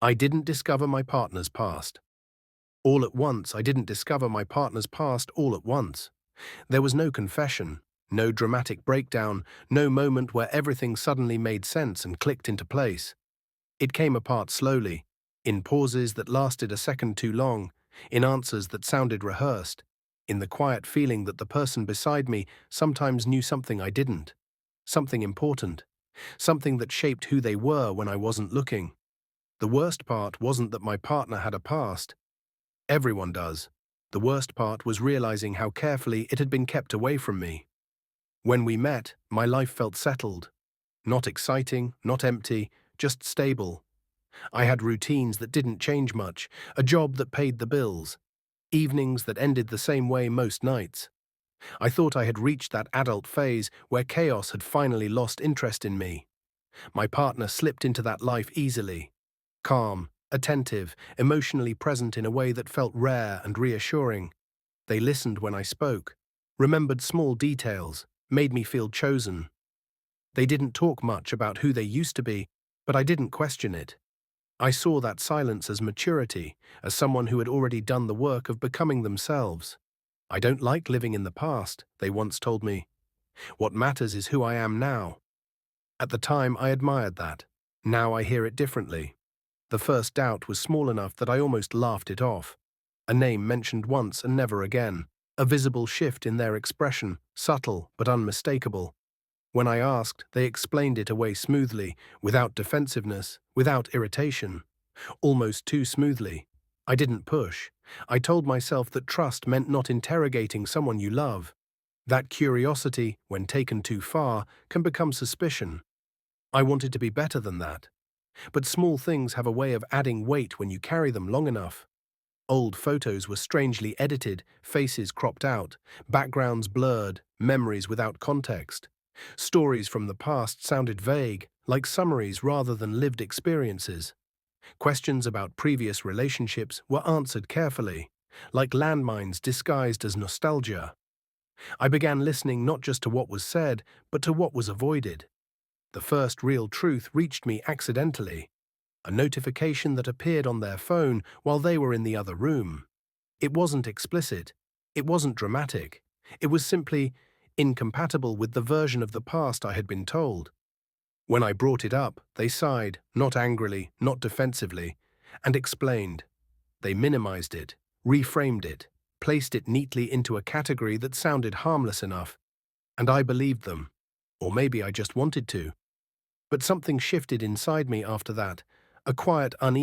I didn't discover my partner's past. All at once, I didn't discover my partner's past all at once. There was no confession, no dramatic breakdown, no moment where everything suddenly made sense and clicked into place. It came apart slowly, in pauses that lasted a second too long, in answers that sounded rehearsed, in the quiet feeling that the person beside me sometimes knew something I didn't, something important, something that shaped who they were when I wasn't looking. The worst part wasn't that my partner had a past. Everyone does. The worst part was realizing how carefully it had been kept away from me. When we met, my life felt settled. Not exciting, not empty, just stable. I had routines that didn't change much, a job that paid the bills, evenings that ended the same way most nights. I thought I had reached that adult phase where chaos had finally lost interest in me. My partner slipped into that life easily. Calm, attentive, emotionally present in a way that felt rare and reassuring. They listened when I spoke, remembered small details, made me feel chosen. They didn't talk much about who they used to be, but I didn't question it. I saw that silence as maturity, as someone who had already done the work of becoming themselves. I don't like living in the past, they once told me. What matters is who I am now. At the time, I admired that. Now I hear it differently. The first doubt was small enough that I almost laughed it off. A name mentioned once and never again. A visible shift in their expression, subtle but unmistakable. When I asked, they explained it away smoothly, without defensiveness, without irritation. Almost too smoothly. I didn't push. I told myself that trust meant not interrogating someone you love. That curiosity, when taken too far, can become suspicion. I wanted to be better than that. But small things have a way of adding weight when you carry them long enough. Old photos were strangely edited, faces cropped out, backgrounds blurred, memories without context. Stories from the past sounded vague, like summaries rather than lived experiences. Questions about previous relationships were answered carefully, like landmines disguised as nostalgia. I began listening not just to what was said, but to what was avoided. The first real truth reached me accidentally. A notification that appeared on their phone while they were in the other room. It wasn't explicit. It wasn't dramatic. It was simply incompatible with the version of the past I had been told. When I brought it up, they sighed, not angrily, not defensively, and explained. They minimized it, reframed it, placed it neatly into a category that sounded harmless enough, and I believed them. Or maybe I just wanted to. But something shifted inside me after that, a quiet unease.